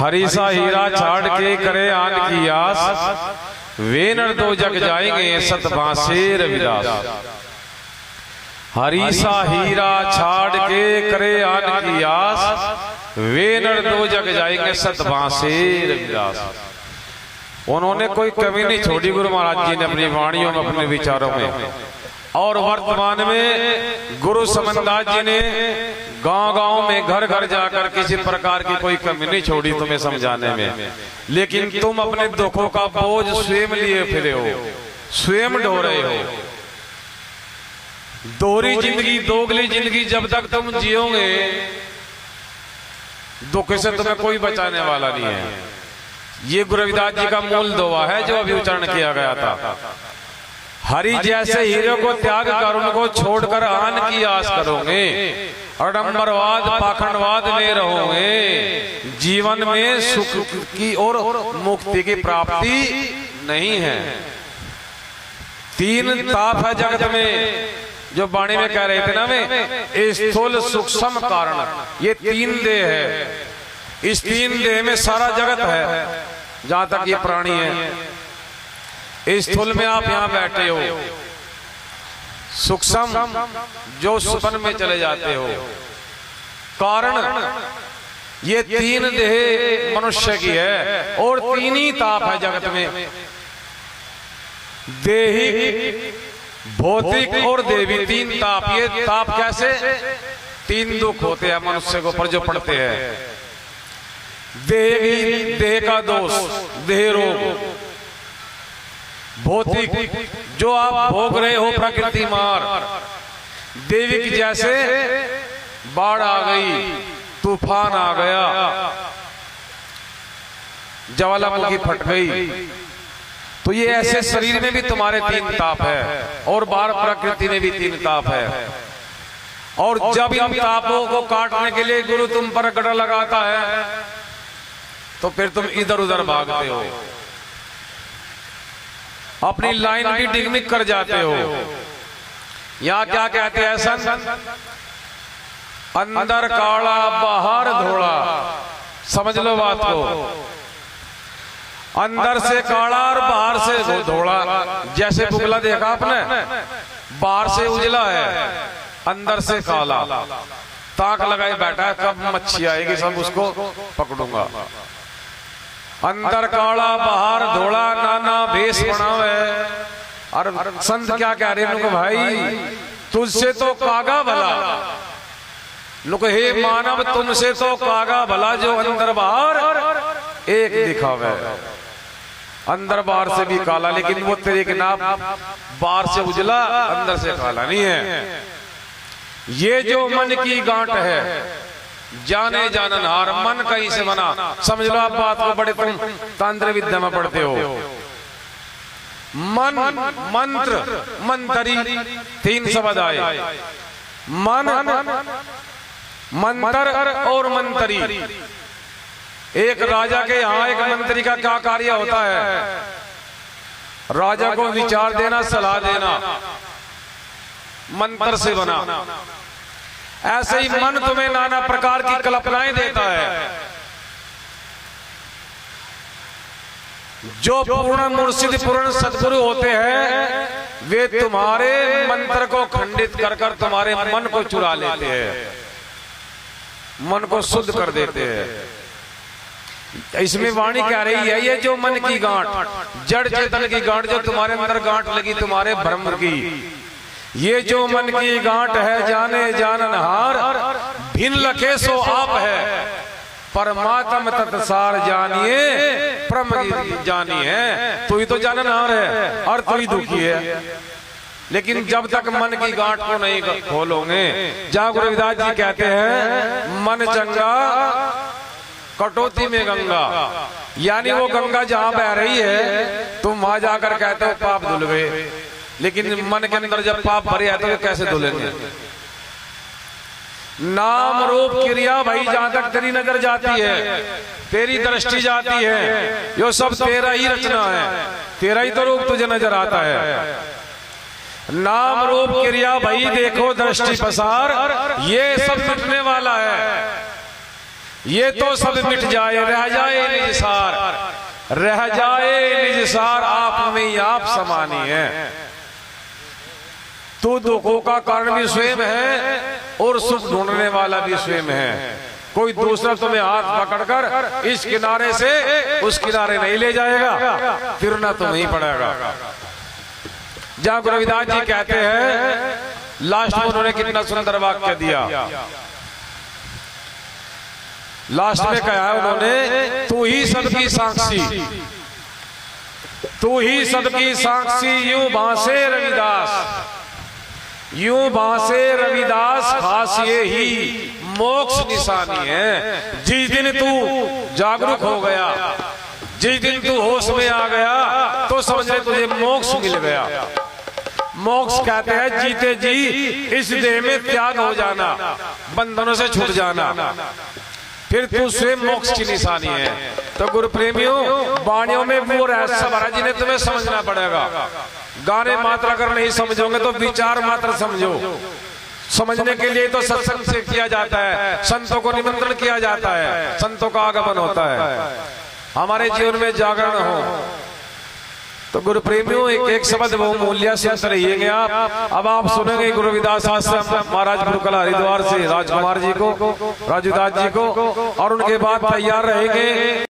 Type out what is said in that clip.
हरीसा हीरा छाड़ के करे आन की आस, वे नर दो जग जाएंगे सत बांसे रविदास। हरीसा हीरा छाड़ के करे आन की आस, वे नर दो जग जाएंगे सत बांसे रविदास। उन्होंने कोई कमी नहीं छोड़ी गुरु महाराज जी ने अपनी वाणियों में, अपने विचारों में। और वर्तमान में गुरु समनदास जी ने गांव-गांव में, घर घर जाकर किसी प्रकार की कोई कमी नहीं छोड़ी तुम्हें समझाने में। लेकिन तुम अपने दुखों का बोझ स्वयं लिए फिरे हो, स्वयं ढो रहे हो। दोहरी जिंदगी, दोगली जिंदगी जब तक तुम जियोगे, दुख से तुम्हें कोई बचाने वाला नहीं है। ये गुरु रविदास जी का मूल दोहा है जो अभी उच्चारण किया गया था। हरि जैसे हीरे को त्याग कर उनको छोड़कर आन की आस करोगे, आडंबरवाद पाखंडवाद में रहोगे, जीवन में सुख की और मुक्ति की प्राप्ति नहीं है। तीन ताप है जगत में, जो वाणी में कह रहे थे ना, में स्थूल सूक्ष्म कारण, ये तीन देह है। इस तीन देह में सारा जगत है जहां तक ये प्राणी है। स्थूल में आप यहां बैठे हो, सूक्ष्म जो सुपन में चले जाते हो, कारण ये तीन देह मनुष्य की है। और तीन ही ताप है जगत में, देहिक, भौतिक और देवी। तीन ताप। ये ताप कैसे? तीन दुख होते हैं मनुष्य को पर जो पड़ते हैं। देह, देह का दोष, देह रोग। भौतिक जो आप भोग रहे हो, प्रकृति मार। देविक जैसे बाढ़ आ गई, तूफान आ गया, ज्वालामुखी फट गई, तो ये ऐसे शरीर में भी तुम्हारे तीन ताप है। और बाहर प्रकृति में भी तीन ताप है। और जब इन तापों को काटने के लिए गुरु तुम पर गड़ा लगाता है, तो फिर तुम इधर उधर भागते हो, अपनी लाइन की डिगमिग कर जाते हो। यहां क्या कहते हैं संत? अंदर काला बाहर धोला। समझ लो बात को। अंदर से काला और बाहर से धोला। जैसे बुगला देखा आपने, बाहर से उजला है, अंदर से काला। ताक लगाए बैठा है, कब मच्छी आएगी सब उसको पकड़ूंगा। अंदर काला बाहर धोला, नाना भेष बनावे। और संत क्या कह रहे हैं? भाई तुझसे तो कागा भला। लोग हे मानव तुमसे तो कागा भला, जो अंदर बाहर एक दिखावे। अंदर बाहर से भी काला, लेकिन वो तेरे के नाम बाहर से उजला, अंदर से काला नहीं है। ये जो मन की गांठ है, जाने जाननहार, मन कहीं से बना। समझ लो आप बात को, बड़े तुम तंत्र विद्या में पढ़ते हो। मन, मंत्र, मंतरी, तीन शब्द आए। मन, मंत्र और मंतरी। एक राजा के यहाँ एक मंत्री का क्या कार्य होता है? राजा को विचार देना, सलाह देना, मंत्र से बना। ऐसे ही मन तुम्हें नाना प्रकार की कल्पनाएं देता है। जो पूर्ण मुर्शिद, पूर्ण सद्गुरु होते हैं, वे तुम्हारे मंत्र को खंडित कर कर तुम्हारे मन को चुरा लेते हैं, मन को शुद्ध कर देते हैं। इसमें वाणी कह रही है, ये जो मन की गांठ, जड़ चेतन की गांठ, जो तुम्हारे अंदर गांठ लगी तुम्हारे भ्रम की, ये जो मन की गांठ है, जाने जाननहार, भिन्न लखे सो आप है, परमात्म तत्सार जानिए, परम जानी है। तू ही तो जाननहार है और तू ही दुखी है। लेकिन जब तक मन की गांठ को नहीं खोलोगे, जहां गुरु रविदास जी कहते हैं, मन चंगा कटौती में गंगा, यानी वो गंगा जहां बह रही है, तुम वहां जाकर कहते हो पाप धुल गए, लेकिन मन के अंदर जब पाप भरे है तो वो कैसे धुलेंगे? नाम रूप क्रिया भाई, जहां तक तेरी नजर जाती है, तेरी दृष्टि जाती है, यो सब तेरा ही रचना है, तेरा ही तो रूप तुझे नजर आता है। नाम रूप क्रिया भाई देखो दृष्टि पसार, ये सब मिटने वाला है। ये तो सब मिट जाए, रह जाए निज सार, रह जाए निज सार, आप में ही आप समानी है। तू दुखों का कारण भी स्वयं है और सुख ढूंढने वाला भी स्वयं है। कोई दूसरा तुम्हें हाथ पकड़कर इस किनारे से उस किनारे नहीं ले जाएगा, फिरना तुम्हें ही पड़ेगा। जहां गुरु रविदास जी कहते हैं, लास्ट में उन्होंने कितना सुंदर वाक्य दिया। लास्ट में कहा है उन्होंने, तू ही सबकी साक्षी, तू ही सबकी साक्षी, यूं बांसे रविदास, यूं बांसे रविदास, खास ये ही मोक्ष निशानी है। जिस दिन तू जागरूक हो गया, जिस दिन तू होश में आ गया, तो समझ ले तुझे मोक्ष मिल गया। मोक्ष कहते हैं जीते जी इस देह में त्याग हो जाना, बंधनों से छूट जाना, फिर तू स्वयं मोक्ष की निशानी है। तो गुरु प्रेमियों, वाणियों में वो रहस्य भरा जिन्हें तुम्हें समझना पड़ेगा। गाने मात्रा कर नहीं समझोगे तो विचार मात्र समझो। समझने के लिए तो सत्संग से किया जाता है, संतों को निमंत्रण किया जाता है, संतों का आगमन होता है, हमारे जीवन में जागरण हो। तो गुरु प्रेमियों, एक एक शब्द बहुमूल्य सुनते रहिएगा आप। अब आप सुनेंगे गुरु रविदास आश्रम महाराजपुर कला हरिद्वार से राजकुमार जी को, राजूदास जी को, और उनके बाद तैयार रहेंगे